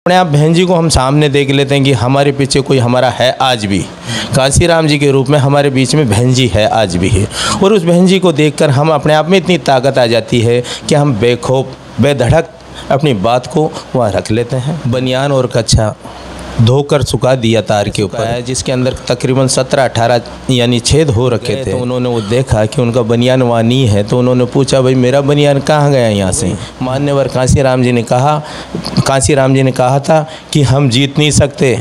अपने आप बहन जी को हम सामने देख लेते हैं कि हमारे पीछे कोई हमारा है आज भी। कांसीराम जी के रूप में हमारे बीच में बहन जी है आज भी है, और उस बहन जी को देखकर हम अपने आप में इतनी ताकत आ जाती है कि हम बेखौफ बेधड़क अपनी बात को वहाँ रख लेते हैं। बनियान और कच्छा धोकर सुखा दिया तार के ऊपर, जिसके अंदर तकरीबन 17-18 यानी छेद हो रखे थे। तो उन्होंने वो देखा कि उनका बनियान वहाँ नहीं है, तो उन्होंने पूछा भाई मेरा बनियान कहाँ गया यहाँ से। मान्यवर कांसीराम जी ने कहा था कि हम जीत नहीं सकते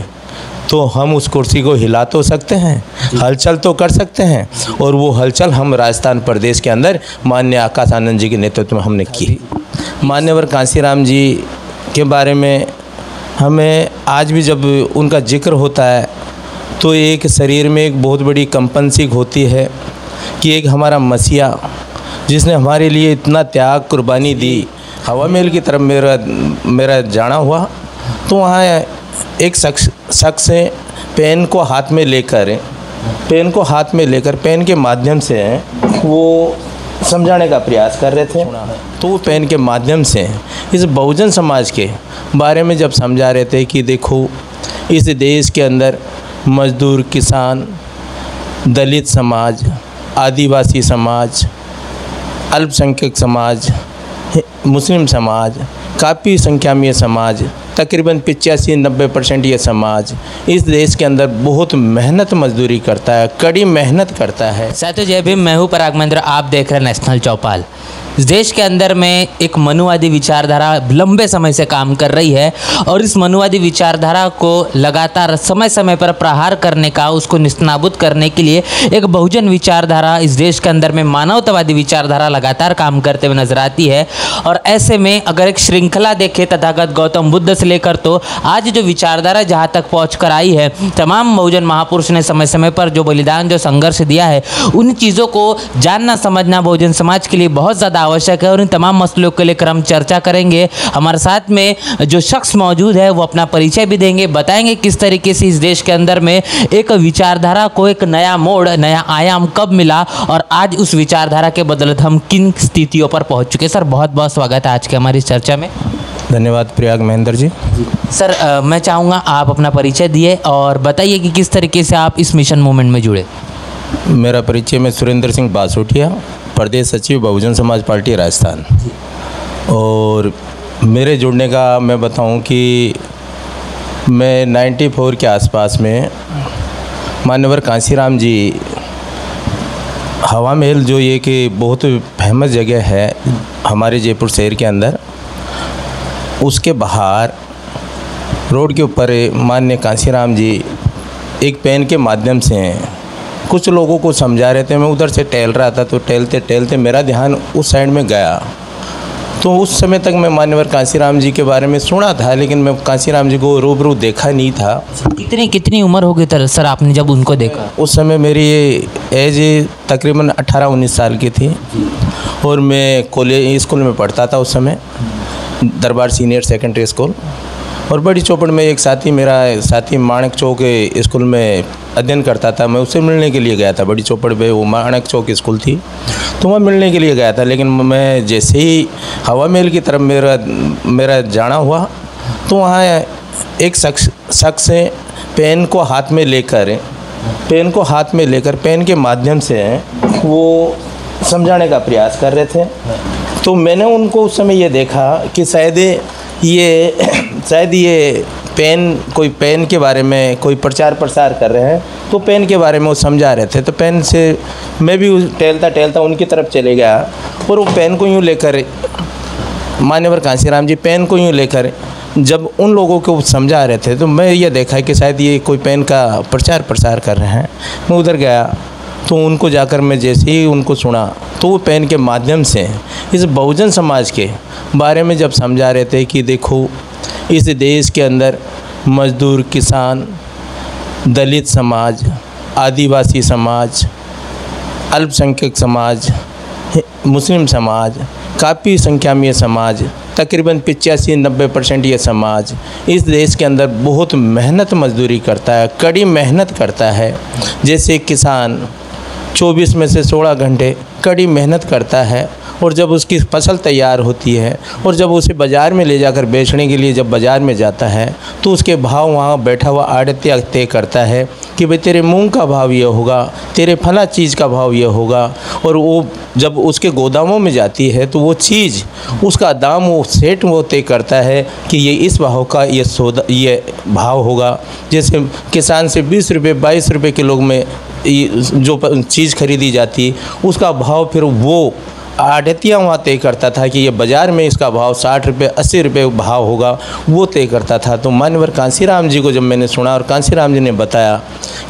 तो हम उस कुर्सी को हिला तो सकते हैं, हलचल तो कर सकते हैं, और वो हलचल हम राजस्थान प्रदेश के अंदर माननीय आकाश आनंद जी के नेतृत्व में हमने की। मान्यवर कांसीराम जी के बारे में हमें आज भी जब उनका जिक्र होता है तो एक शरीर में एक बहुत बड़ी कंपन सी होती है कि एक हमारा मसीहा जिसने हमारे लिए इतना त्याग कुर्बानी दी। हवा महल की तरफ मेरा जाना हुआ तो वहाँ एक शख्स पेन को हाथ में लेकर पेन के माध्यम से वो समझाने का प्रयास कर रहे थे। तो वो पेन के माध्यम से इस बहुजन समाज के बारे में जब समझा रहे थे कि देखो इस देश के अंदर मजदूर, किसान, दलित समाज, आदिवासी समाज, अल्पसंख्यक समाज, मुस्लिम समाज, काफ़ी संख्या में ये समाज तकरीबन 85-90% ये समाज इस देश के अंदर बहुत मेहनत मजदूरी करता है, कड़ी मेहनत करता है। साथियों जय भीम, मैं हूँ पराग महेंद्र, आप देख रहे हैं नेशनल चौपाल। इस देश के अंदर में एक मनुवादी विचारधारा लंबे समय से काम कर रही है और इस मनुवादी विचारधारा को लगातार समय समय पर प्रहार करने का, उसको निस्तानाबूद करने के लिए एक बहुजन विचारधारा इस देश के अंदर में मानवतावादी विचारधारा लगातार काम करते हुए नजर आती है। और ऐसे में अगर एक श्रृंखला देखें तथागत गौतम बुद्ध से लेकर तो आज जो विचारधारा जहाँ तक पहुँच कर आई है, तमाम बहुजन महापुरुष ने समय समय पर जो बलिदान, जो संघर्ष दिया है, उन चीज़ों को जानना समझना बहुजन समाज के लिए बहुत ज़्यादा आवश्यक है। और इन तमाम मसलों के लेकर हम चर्चा करेंगे। हमारे साथ में जो शख्स मौजूद है वो अपना परिचय भी देंगे, बताएंगे किस तरीके से इस देश के अंदर में एक विचारधारा को एक नया मोड़, नया आयाम कब मिला और आज उस विचारधारा के बदौलत हम किन स्थितियों पर पहुंच चुके। सर बहुत बहुत स्वागत है आज के हमारी चर्चा में। धन्यवाद प्रयाग महेंद्र जी। सर मैं चाहूँगा आप अपना परिचय दिए और बताइए कि किस तरीके से आप इस मिशन मूवमेंट में जुड़े। मेरा परिचय, मैं सुरेंद्र सिंह बासोटिया, प्रदेश सचिव बहुजन समाज पार्टी राजस्थान। और मेरे जुड़ने का मैं बताऊं कि मैं 94 के आसपास में मान्यवर कांसीराम जी हवा महल, जो ये कि बहुत फेमस जगह है हमारे जयपुर शहर के अंदर, उसके बाहर रोड के ऊपर माननीय कांसीराम जी एक पेन के माध्यम से कुछ लोगों को समझा रहे थे। मैं उधर से टहल रहा था, तो टहलते टहलते मेरा ध्यान उस साइड में गया। तो उस समय तक मैं मान्यवर कांसीराम जी के बारे में सुना था, लेकिन मैं कांसीराम जी को रूबरू देखा नहीं था। कितनी उम्र हो गई सर आपने जब उनको देखा? उस समय मेरी एज तकरीबन 18-19 साल की थी और मैं कॉलेज स्कूल में पढ़ता था उस समय, दरबार सीनियर सेकेंडरी स्कूल। और बड़ी चौपड़ में एक मेरा साथी माणक चौक स्कूल में अध्ययन करता था, मैं उससे मिलने के लिए गया था। बड़ी चौपड़ पे वो माणक चौक स्कूल थी, तो वहाँ मिलने के लिए गया था। लेकिन मैं जैसे ही हवा महल की तरफ मेरा जाना हुआ तो वहाँ एक शख्स पेन को हाथ में लेकर पेन के माध्यम से वो समझाने का प्रयास कर रहे थे। तो मैंने उनको उस समय ये देखा कि शायद ये कोई पेन के बारे में कोई प्रचार प्रसार कर रहे हैं, तो पेन के बारे में वो समझा रहे थे। तो पेन से मैं भी टहलता उनकी तरफ चले गया और वो पेन को यूँ लेकर, मान्यवर कांसीराम जी पेन को यूँ लेकर जब उन लोगों को समझा रहे थे, तो मैं ये देखा कि शायद ये कोई पेन का प्रचार प्रसार कर रहे हैं। मैं उधर गया तो उनको जाकर मैं जैसे ही उनको सुना तो वो पेन के माध्यम से इस बहुजन समाज के बारे में जब समझा रहे थे कि देखो इस देश के अंदर मजदूर, किसान, दलित समाज, आदिवासी समाज, अल्पसंख्यक समाज, मुस्लिम समाज, काफ़ी संख्या में ये समाज तकरीबन 85-90% ये समाज इस देश के अंदर बहुत मेहनत मजदूरी करता है, कड़ी मेहनत करता है। जैसे किसान 24 में से 16 घंटे कड़ी मेहनत करता है और जब उसकी फसल तैयार होती है और जब उसे बाज़ार में ले जाकर बेचने के लिए जब बाज़ार में जाता है तो उसके भाव वहाँ बैठा हुआ आड़तिया तय करता है कि भाई तेरे मूंग का भाव ये होगा, तेरे फला चीज़ का भाव ये होगा। और वो जब उसके गोदामों में जाती है तो वो चीज़ उसका दाम वो सेठ वो तय करता है कि ये इस भाव का ये भाव होगा। जैसे किसान से 20 रुपये 22 रुपये किलो में जो चीज़ खरीदी जाती उसका भाव फिर वो आड़तिया वहाँ तय करता था कि ये बाज़ार में इसका भाव 60 रुपये 80 रुपये भाव होगा, वो तय करता था। तो मान्यवर कांसीराम जी को जब मैंने सुना और कांसीराम जी ने बताया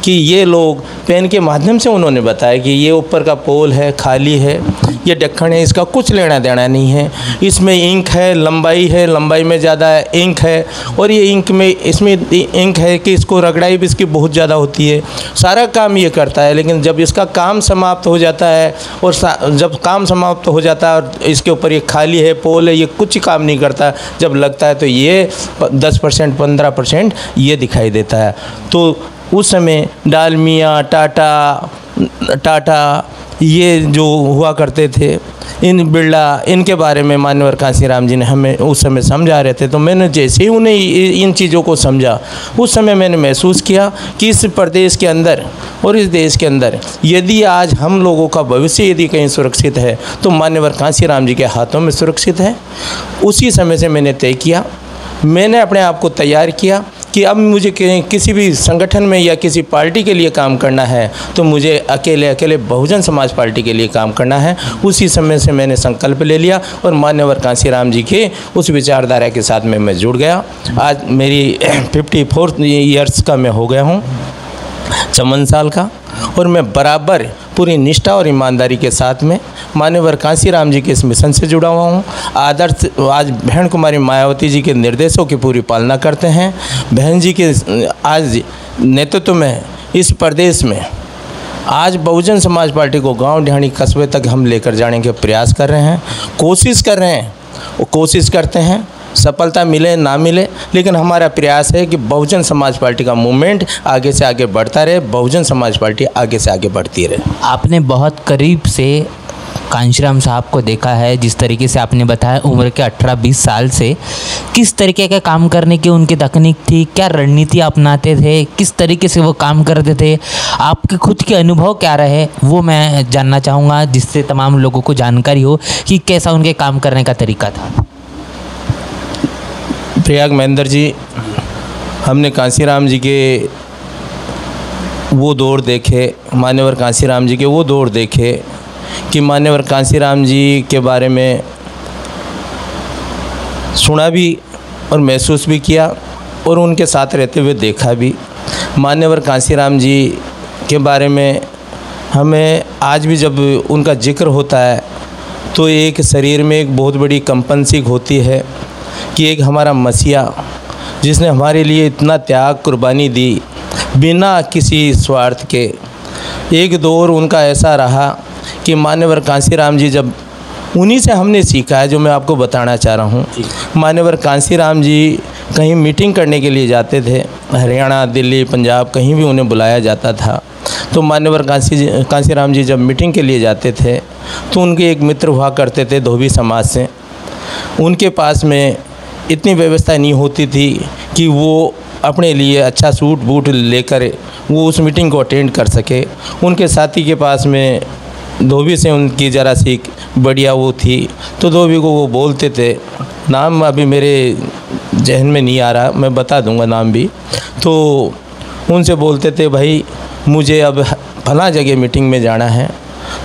कि ये लोग पेन के माध्यम से उन्होंने बताया कि ये ऊपर का पोल है, खाली है, ये ढक्कन है, इसका कुछ लेना देना नहीं है, इसमें इंक है, लंबाई में ज़्यादा इंक है और ये इंक में इसमें इंक है कि इसको रगड़ाई भी इसकी बहुत ज़्यादा होती है, सारा काम ये करता है। लेकिन जब इसका काम समाप्त हो जाता है और जब काम समाप्त हो जाता है और इसके ऊपर ये खाली है, पोल है, ये कुछ काम नहीं करता, जब लगता है तो ये 10% 15% ये दिखाई देता है। तो उस समय डालमिया टाटा ये जो हुआ करते थे, इन बिरला, इनके बारे में मान्यवर कांसीराम जी ने हमें उस समय समझा रहे थे। तो मैंने जैसे ही उन्हें इन चीज़ों को समझा उस समय मैंने महसूस किया कि इस प्रदेश के अंदर और इस देश के अंदर यदि आज हम लोगों का भविष्य यदि कहीं सुरक्षित है तो मान्यवर कांसीराम जी के हाथों में सुरक्षित है। उसी समय से मैंने तय किया, मैंने अपने आप को तैयार किया कि अब मुझे किसी भी संगठन में या किसी पार्टी के लिए काम करना है तो मुझे अकेले बहुजन समाज पार्टी के लिए काम करना है। उसी समय से मैंने संकल्प ले लिया और मान्यवर कांसीराम जी के उस विचारधारा के साथ में मैं जुड़ गया। आज मेरी 54 ईयर्स का मैं हो गया हूँ, 54 साल का, और मैं बराबर पूरी निष्ठा और ईमानदारी के साथ में मान्यवर कांसीराम जी के इस मिशन से जुड़ा हुआ हूँ। आदर्श आज बहन कुमारी मायावती जी के निर्देशों की पूरी पालना करते हैं। बहन जी के आज नेतृत्व में इस प्रदेश में आज बहुजन समाज पार्टी को गांव ढाणी कस्बे तक हम लेकर जाने के प्रयास कर रहे हैं, कोशिश कर रहे हैं, वो कोशिश करते हैं, सफलता मिले ना मिले, लेकिन हमारा प्रयास है कि बहुजन समाज पार्टी का मूवमेंट आगे से आगे बढ़ता रहे, बहुजन समाज पार्टी आगे से आगे बढ़ती रहे। आपने बहुत करीब से कांशीराम साहब को देखा है, जिस तरीके से आपने बताया उम्र के 18-20 साल से किस तरीके का काम करने की उनकी तकनीक थी, क्या रणनीति अपनाते थे, किस तरीके से वो काम करते थे, आपके खुद के अनुभव क्या रहे, वो मैं जानना चाहूँगा, जिससे तमाम लोगों को जानकारी हो कि कैसा उनके काम करने का तरीका था। प्रयाग महेंद्र जी, हमने कांसीराम जी के वो दौर देखे, मान्यवर कांसीराम जी के वो दौर देखे कि मान्यवर कांसीराम जी के बारे में सुना भी और महसूस भी किया और उनके साथ रहते हुए देखा भी। मान्यवर कांसीराम जी के बारे में हमें आज भी जब उनका जिक्र होता है तो एक शरीर में एक बहुत बड़ी कंपन सी होती है कि एक हमारा मसीहा जिसने हमारे लिए इतना त्याग कुर्बानी दी बिना किसी स्वार्थ के। एक दौर उनका ऐसा रहा कि मान्यवर कांसीराम जी, जब उन्हीं से हमने सीखा है जो मैं आपको बताना चाह रहा हूँ। मान्यवर कांसीराम जी कहीं मीटिंग करने के लिए जाते थे, हरियाणा, दिल्ली, पंजाब, कहीं भी उन्हें बुलाया जाता था। तो मान्यवर कांसीराम जी जब मीटिंग के लिए जाते थे तो उनके एक मित्र हुआ करते थे धोबी समाज से। उनके पास में इतनी व्यवस्था नहीं होती थी कि वो अपने लिए अच्छा सूट बूट लेकर वो उस मीटिंग को अटेंड कर सके। उनके साथी के पास में धोबी से उनकी ज़रा सी बढ़िया वो थी, तो धोबी को वो बोलते थे, नाम अभी मेरे जहन में नहीं आ रहा, मैं बता दूंगा नाम भी। तो उनसे बोलते थे, भाई मुझे अब फला जगह मीटिंग में जाना है।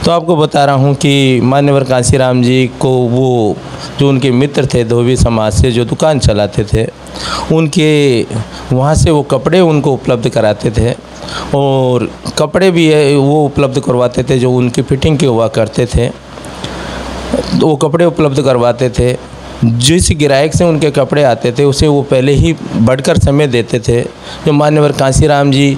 तो आपको बता रहा हूँ कि मान्यवर कांसीराम जी को वो जो उनके मित्र थे धोबी समाज से, जो दुकान चलाते थे, उनके वहाँ से वो कपड़े उनको उपलब्ध कराते थे और कपड़े भी वो उपलब्ध करवाते थे जो उनकी फिटिंग के हुआ करते थे। तो वो कपड़े उपलब्ध करवाते थे। जिस ग्राहक से उनके कपड़े आते थे उसे वो पहले ही बढ़कर समय देते थे। जो मान्यवर कांसीराम जी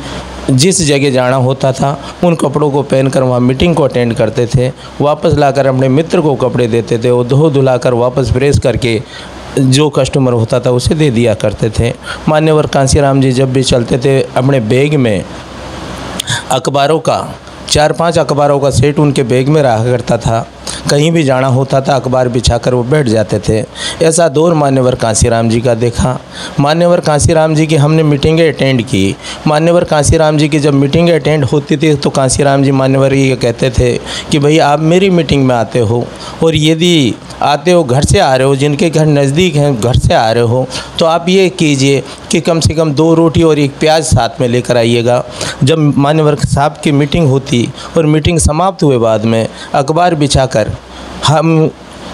जिस जगह जाना होता था उन कपड़ों को पहनकर वहाँ मीटिंग को अटेंड करते थे, वापस लाकर अपने मित्र को कपड़े देते थे, वो धो धुलाकर वापस प्रेस करके जो कस्टमर होता था उसे दे दिया करते थे। मान्यवर कांसीराम जी जब भी चलते थे अपने बैग में अखबारों का 4-5 अखबारों का सेट उनके बैग में रहा करता था। कहीं भी जाना होता था अखबार बिछाकर वो बैठ जाते थे। ऐसा दौर मान्यवर कांसीराम जी का देखा। मान्यवर कांसीराम जी की हमने मीटिंगें अटेंड की। मान्यवर कांसीराम जी की जब मीटिंगें अटेंड होती थी तो कांसीराम जी मान्यवर ये कहते थे कि भाई आप मेरी मीटिंग में आते हो, और यदि आते हो घर से आ रहे हो, जिनके घर नज़दीक हैं घर से आ रहे हो, तो आप ये कीजिए कि कम से कम 2 रोटी और 1 प्याज साथ में लेकर आइएगा। जब मान्यवर साहब की मीटिंग होती और मीटिंग समाप्त हुए बाद में अखबार बिछाकर हम,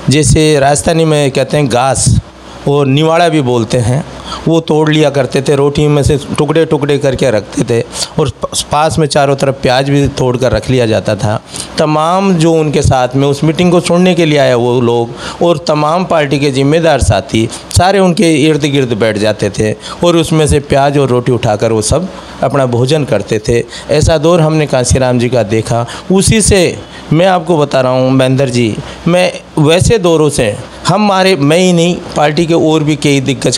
जैसे राजस्थानी में कहते हैं घास और निवाड़ा भी बोलते हैं, वो तोड़ लिया करते थे, रोटी में से टुकड़े टुकड़े करके रखते थे, और पास में चारों तरफ प्याज भी तोड़ कर रख लिया जाता था। तमाम जो उनके साथ में उस मीटिंग को सुनने के लिए आए वो लोग और तमाम पार्टी के जिम्मेदार साथी सारे उनके इर्द गिर्द बैठ जाते थे और उसमें से प्याज और रोटी उठाकर वो सब अपना भोजन करते थे। ऐसा दौर हमने कांसीराम जी का देखा। उसी से मैं आपको बता रहा हूँ महेंद्र जी, मैं वैसे दौरों से मैं ही नहीं, पार्टी के और भी कई दिग्गज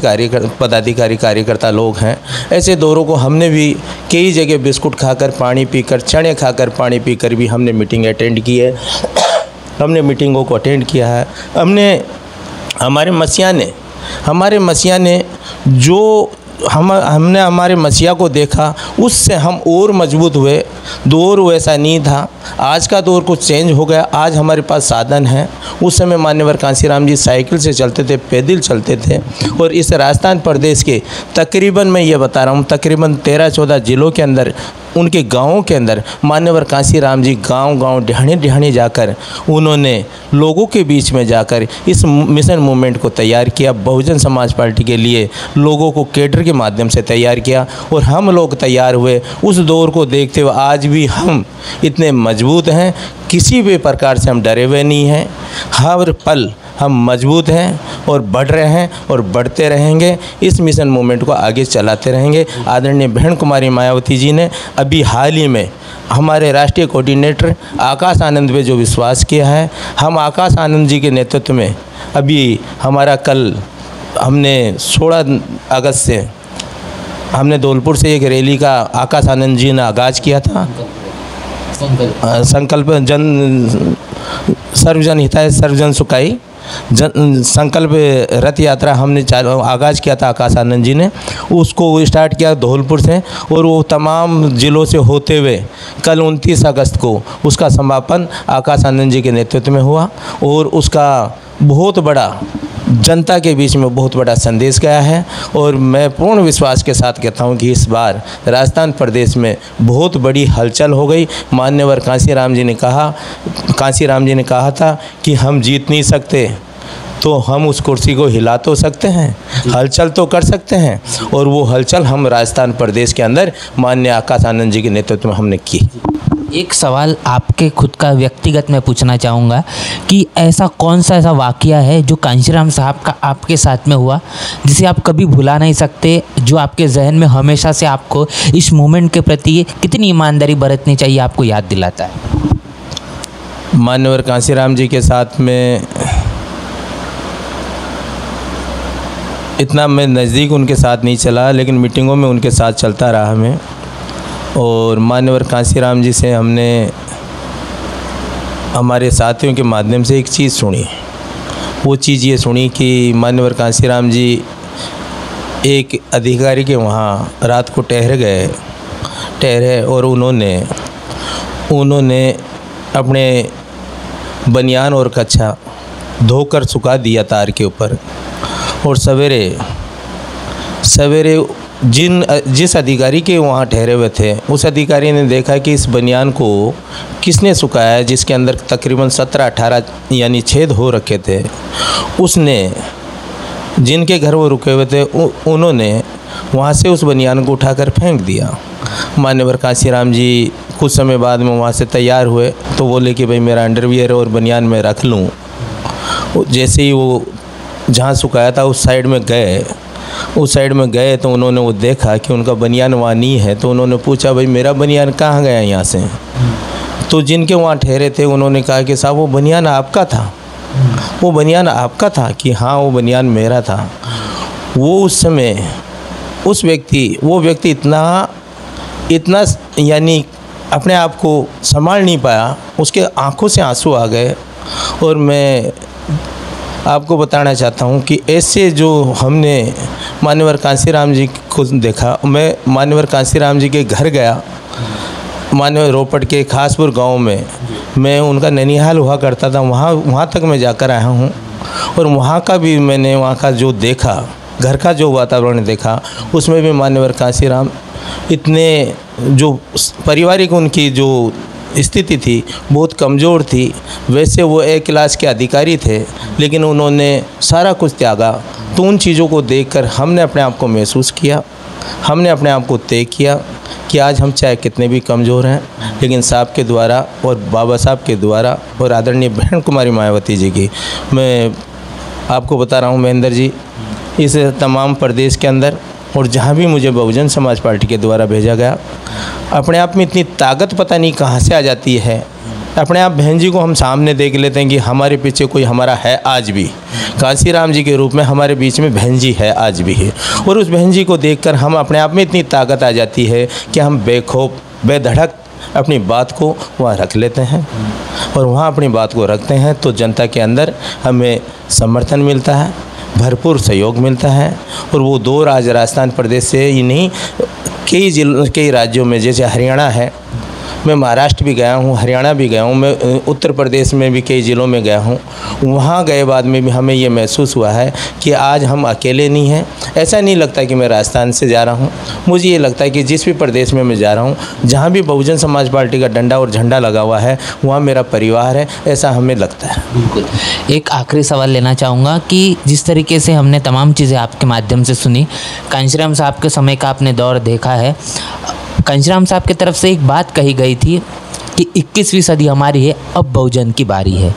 पदाधिकारी कार्यकर्ता लोग हैं, ऐसे दौरों को हमने भी कई जगह बिस्कुट खाकर पानी पीकर, चने खाकर पानी पीकर भी हमने मीटिंग अटेंड की है। हमने मीटिंगों को अटेंड किया है। हमारे मसीहा ने जो हमने हमारे मसीहा को देखा, उससे हम और मजबूत हुए। दौर वैसा नहीं था, आज का दौर कुछ चेंज हो गया। आज हमारे पास साधन है। उस समय मान्यवर कांसीराम जी साइकिल से चलते थे, पैदल चलते थे, और इस राजस्थान प्रदेश के तकरीबन, मैं ये बता रहा हूँ, तकरीबन 13-14 ज़िलों के अंदर, उनके गाँवों के अंदर मान्यवर कांसीराम जी गांव-गांव, ढाणी जाकर उन्होंने लोगों के बीच में जाकर इस मिशन मूवमेंट को तैयार किया। बहुजन समाज पार्टी के लिए लोगों को कैडर के माध्यम से तैयार किया और हम लोग तैयार हुए। उस दौर को देखते हुए आज भी हम इतने मजबूत हैं, किसी भी प्रकार से हम डरे हुए नहीं हैं। हर पल हम मजबूत हैं और बढ़ रहे हैं और बढ़ते रहेंगे। इस मिशन मूवमेंट को आगे चलाते रहेंगे। आदरणीय बहन कुमारी मायावती जी ने अभी हाल ही में हमारे राष्ट्रीय कोऑर्डिनेटर आकाश आनंद पे जो विश्वास किया है, हम आकाश आनंद जी के नेतृत्व में अभी हमारा कल हमने 16 अगस्त से हमने धौलपुर से एक रैली का आकाश आनंद जी ने आगाज़ किया था। संकल्प सर्वजन हिताय सर्वजन सुखाई संकल्प रथ यात्रा हमने आगाज़ किया था। आकाश आनंद जी ने उसको स्टार्ट किया धौलपुर से, और वो तमाम ज़िलों से होते हुए कल 29 अगस्त को उसका समापन आकाश आनंद जी के नेतृत्व में हुआ, और उसका बहुत बड़ा जनता के बीच में बहुत बड़ा संदेश गया है। और मैं पूर्ण विश्वास के साथ कहता हूं कि इस बार राजस्थान प्रदेश में बहुत बड़ी हलचल हो गई। मान्यवर कांसीराम जी ने कहा था कि हम जीत नहीं सकते तो हम उस कुर्सी को हिला तो सकते हैं, हलचल तो कर सकते हैं, और वो हलचल हम राजस्थान प्रदेश के अंदर माननीय आकाश आनंद जी के नेतृत्व में हमने की। एक सवाल आपके खुद का व्यक्तिगत मैं पूछना चाहूँगा कि ऐसा कौन सा ऐसा वाकया है जो कांशीराम साहब का आपके साथ में हुआ जिसे आप कभी भुला नहीं सकते, जो आपके जहन में हमेशा से आपको इस मूवमेंट के प्रति कितनी ईमानदारी बरतनी चाहिए आपको याद दिलाता है? मान्यवर कांशीराम जी के साथ में इतना मैं नज़दीक उनके साथ नहीं चला, लेकिन मीटिंगों में उनके साथ चलता रहा मैं। और मान्यवर कांसीराम जी से हमने हमारे साथियों के माध्यम से एक चीज़ सुनी। वो चीज़ ये सुनी कि मान्यवर कांसीराम जी एक अधिकारी के वहाँ रात को ठहरे और उन्होंने अपने बनियान और कच्छा धोकर सुखा दिया तार के ऊपर, और सवेरे जिस अधिकारी के वहाँ ठहरे हुए थे उस अधिकारी ने देखा कि इस बनियान को किसने सुखाया है, जिसके अंदर तकरीबन 17-18 यानी छेद हो रखे थे। उसने जिनके घर वो रुके हुए थे उन्होंने वहाँ से उस बनियान को उठाकर फेंक दिया। मान्यवर कांसीराम जी कुछ समय बाद में वहाँ से तैयार हुए तो बोले कि भाई मेरा अंडरवियर और बनियान में रख लूँ। जैसे ही वो जहाँ सुखाया था उस साइड में गए तो उन्होंने वो देखा कि उनका बनियान वहाँ नहीं है। तो उन्होंने पूछा भाई मेरा बनियान कहाँ गया यहाँ से? तो जिनके वहाँ ठहरे थे उन्होंने कहा कि साहब वो बनियान आपका था। वो बनियान आपका था? कि हाँ वो बनियान मेरा था। वो उस समय वो व्यक्ति इतना यानी अपने आप को संभाल नहीं पाया, उसके आंखों से आंसू आ गए और मैं आपको बताना चाहता हूँ कि ऐसे जो हमने मान्यवर कांसीराम जी को देखा, मैं मान्यवर कांसीराम जी के घर गया, मान्यवर रोपट के खासपुर गांव में। मैं उनका ननिहाल हुआ करता था, वहाँ तक मैं जाकर आया हूँ। और वहाँ का भी मैंने वहाँ का जो देखा, घर का जो वातावरण देखा, उसमें भी मान्यवर कांसीराम इतने जो पारिवारिक उनकी जो स्थिति थी बहुत कमज़ोर थी। वैसे वो ए क्लास के अधिकारी थे, लेकिन उन्होंने सारा कुछ त्यागा। तो उन चीज़ों को देखकर हमने अपने आप को महसूस किया, हमने अपने आप को तय किया कि आज हम चाहे कितने भी कमज़ोर हैं, लेकिन साहब के द्वारा और बाबा साहब के द्वारा और आदरणीय बहन कुमारी मायावती जी की, मैं आपको बता रहा हूँ महेंद्र जी, इस तमाम प्रदेश के अंदर और जहाँ भी मुझे बहुजन समाज पार्टी के द्वारा भेजा गया, अपने आप में इतनी ताकत पता नहीं कहाँ से आ जाती है। अपने आप बहन जी को हम सामने देख लेते हैं कि हमारे पीछे कोई हमारा है आज भी, कांसीराम जी के रूप में हमारे बीच में बहन जी है आज भी है। और उस बहन जी को देखकर हम अपने आप में इतनी ताकत आ जाती है कि हम बेखौफ बेधड़क अपनी बात को वहाँ रख लेते हैं। और वहाँ अपनी बात को रखते हैं तो जनता के अंदर हमें समर्थन मिलता है, भरपूर सहयोग मिलता है। और वो दो राजस्थान प्रदेश से ही नहीं, कई राज्यों में, जैसे हरियाणा है, मैं महाराष्ट्र भी गया हूँ, हरियाणा भी गया हूँ, मैं उत्तर प्रदेश में भी कई ज़िलों में गया हूँ। वहाँ गए बाद में भी हमें ये महसूस हुआ है कि आज हम अकेले नहीं हैं। ऐसा नहीं लगता कि मैं राजस्थान से जा रहा हूँ, मुझे ये लगता है कि जिस भी प्रदेश में मैं जा रहा हूँ, जहाँ भी बहुजन समाज पार्टी का डंडा और झंडा लगा हुआ है, वहाँ मेरा परिवार है, ऐसा हमें लगता है। बिल्कुल। एक आखिरी सवाल लेना चाहूँगा कि जिस तरीके से हमने तमाम चीज़ें आपके माध्यम से सुनी, कांसीराम साहब के समय का आपने दौर देखा है, कांसीराम साहब की तरफ से एक बात कही गई थी कि 21वीं सदी हमारी है, अब बहुजन की बारी है।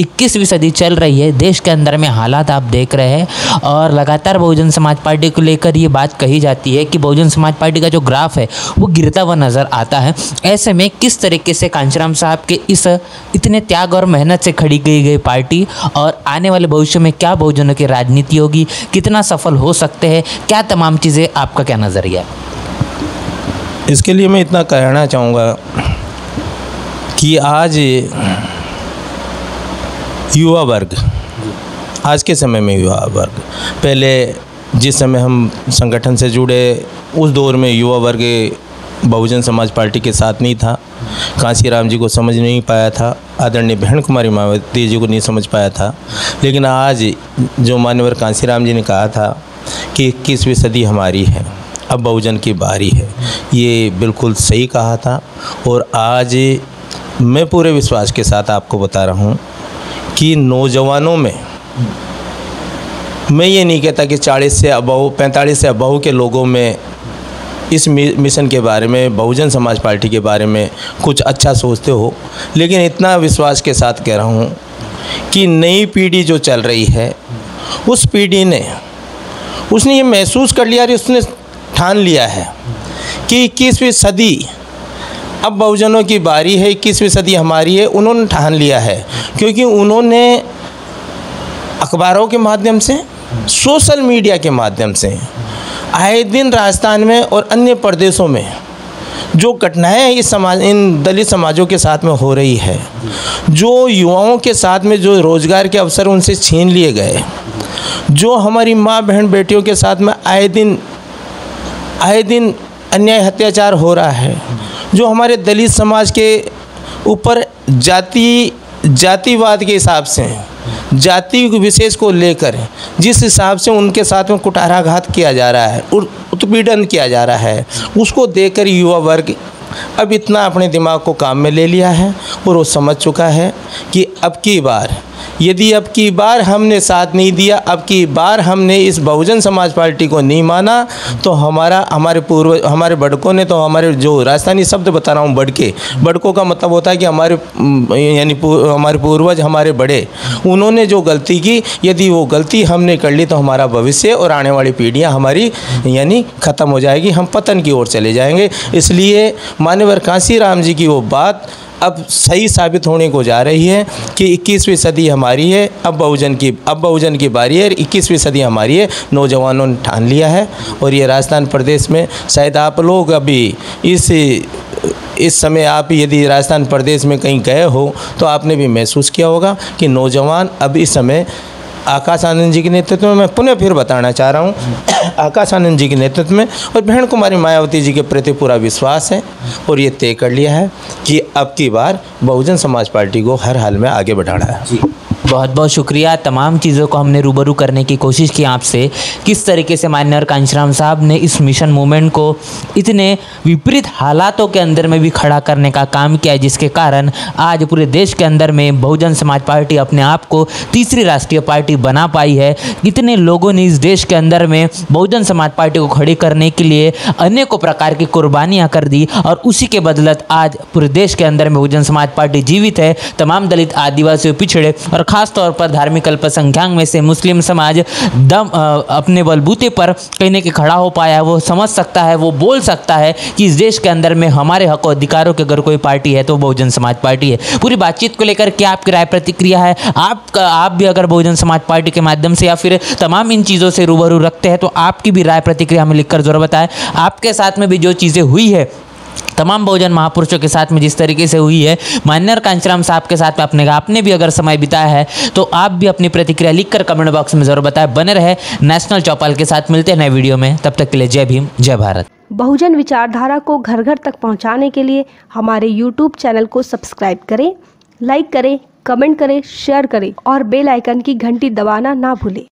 21वीं सदी चल रही है, देश के अंदर में हालात आप देख रहे हैं और लगातार बहुजन समाज पार्टी को लेकर ये बात कही जाती है कि बहुजन समाज पार्टी का जो ग्राफ है वो गिरता हुआ नज़र आता है। ऐसे में किस तरीके से कांसीराम साहब के इस इतने त्याग और मेहनत से खड़ी की गई पार्टी और आने वाले भविष्य में क्या बहुजनों की राजनीति होगी, कितना सफल हो सकते हैं, क्या तमाम चीज़ें, आपका क्या नज़रिया है? इसके लिए मैं इतना कहना चाहूँगा कि आज युवा वर्ग, आज के समय में युवा वर्ग, पहले जिस समय हम संगठन से जुड़े उस दौर में युवा वर्ग बहुजन समाज पार्टी के साथ नहीं था, कांसीराम जी को समझ नहीं पाया था, आदरणीय बहन कुमारी मायावती जी को नहीं समझ पाया था। लेकिन आज जो मान्यवर कांसीराम जी ने कहा था कि 21वीं सदी हमारी है, अब बहुजन की बारी है, ये बिल्कुल सही कहा था। और आज मैं पूरे विश्वास के साथ आपको बता रहा हूँ कि नौजवानों में, मैं ये नहीं कहता कि 40 से अबव 45 से अबव के लोगों में इस मिशन के बारे में, बहुजन समाज पार्टी के बारे में कुछ अच्छा सोचते हो, लेकिन इतना विश्वास के साथ कह रहा हूँ कि नई पीढ़ी जो चल रही है, उस पीढ़ी ने उसने ये महसूस कर लिया, उसने ठान लिया है कि 21वीं सदी अब बहुजनों की बारी है, 21वीं सदी हमारी है। उन्होंने ठान लिया है क्योंकि उन्होंने अखबारों के माध्यम से, सोशल मीडिया के माध्यम से आए दिन राजस्थान में और अन्य प्रदेशों में जो घटनाएं इस समाज, इन दलित समाजों के साथ में हो रही है, जो युवाओं के साथ में जो रोजगार के अवसर उनसे छीन लिए गए, जो हमारी माँ बहन बेटियों के साथ में आए दिन अन्याय अत्याचार हो रहा है, जो हमारे दलित समाज के ऊपर जातिवाद के हिसाब से, जाति विशेष को लेकर जिस हिसाब से उनके साथ में कुठाराघात किया जा रहा है, उत्पीड़न किया जा रहा है, उसको देखकर युवा वर्ग अब इतना अपने दिमाग को काम में ले लिया है और वो समझ चुका है कि अब की बार, यदि अब की बार हमने साथ नहीं दिया, अब की बार हमने इस बहुजन समाज पार्टी को नहीं माना, तो हमारे बड़कों ने, तो हमारे जो राजस्थानी शब्द बता रहा हूँ, बड़कों का मतलब होता है कि हमारे पूर्वज, हमारे बड़े, उन्होंने जो गलती की, यदि वो गलती हमने कर ली तो हमारा भविष्य और आने वाली पीढ़ियाँ हमारी ख़त्म हो जाएगी, हम पतन की ओर चले जाएंगे। इसलिए मान्यवर कांसीराम जी की वो बात अब सही साबित होने को जा रही है कि 21वीं सदी हमारी है। अब बहुजन की बारी है। 21वीं सदी हमारी है। नौजवानों ने ठान लिया है। और ये राजस्थान प्रदेश में शायद आप लोग अभी इस समय आप यदि राजस्थान प्रदेश में कहीं गए हो तो आपने भी महसूस किया होगा कि नौजवान अब इस समय आकाश आनंद जी के नेतृत्व में, मैं पुनः फिर बताना चाह रहा हूँ, आकाश आनंद जी के नेतृत्व में और बहन कुमारी मायावती जी के प्रति पूरा विश्वास है। और ये तय कर लिया है कि अब की बार बहुजन समाज पार्टी को हर हाल में आगे बढ़ाना है। जी, बहुत बहुत शुक्रिया। तमाम चीज़ों को हमने रूबरू करने की कोशिश की आपसे, किस तरीके से माननीय कांशीराम साहब ने इस मिशन मूवमेंट को इतने विपरीत हालातों के अंदर में भी खड़ा करने का काम किया है, जिसके कारण आज पूरे देश के अंदर में बहुजन समाज पार्टी अपने आप को तीसरी राष्ट्रीय पार्टी बना पाई है। कितने लोगों ने इस देश के अंदर में बहुजन समाज पार्टी को खड़ी करने के लिए अनेकों प्रकार की कुर्बानियाँ कर दी और उसी के बदलत आज पूरे देश के अंदर में बहुजन समाज पार्टी जीवित है। तमाम दलित, आदिवासी, पिछड़े और खास तौर पर धार्मिक अल्पसंख्यक में से मुस्लिम समाज अपने बलबूते पर कहीं न कहीं खड़ा हो पाया। वो समझ सकता है, वो बोल सकता है कि इस देश के अंदर में हमारे हक और अधिकारों की अगर कोई पार्टी है तो बहुजन समाज पार्टी है। पूरी बातचीत को लेकर क्या आपकी राय प्रतिक्रिया है? आप भी अगर बहुजन समाज पार्टी के माध्यम से या फिर तमाम इन चीज़ों से रूबरू रखते हैं तो आपकी भी राय प्रतिक्रिया हमें लिखकर जरूर बताएं। आपके साथ में भी जो चीज़ें हुई है तमाम बहुजन महापुरुषों के साथ में जिस तरीके से हुई है, माननीय कांशीराम साहब के साथ में आपने भी अगर समय बिताया है तो आप भी अपनी प्रतिक्रिया लिखकर कमेंट बॉक्स में जरूर बताएं। बने रहे नेशनल चौपाल के साथ, मिलते हैं नए वीडियो में। तब तक के लिए जय भीम, जय भारत। बहुजन विचारधारा को घर घर तक पहुंचाने के लिए हमारे YouTube चैनल को सब्सक्राइब करें, लाइक करें, कमेंट करें, शेयर करें और बेल आइकन की घंटी दबाना ना भूलें।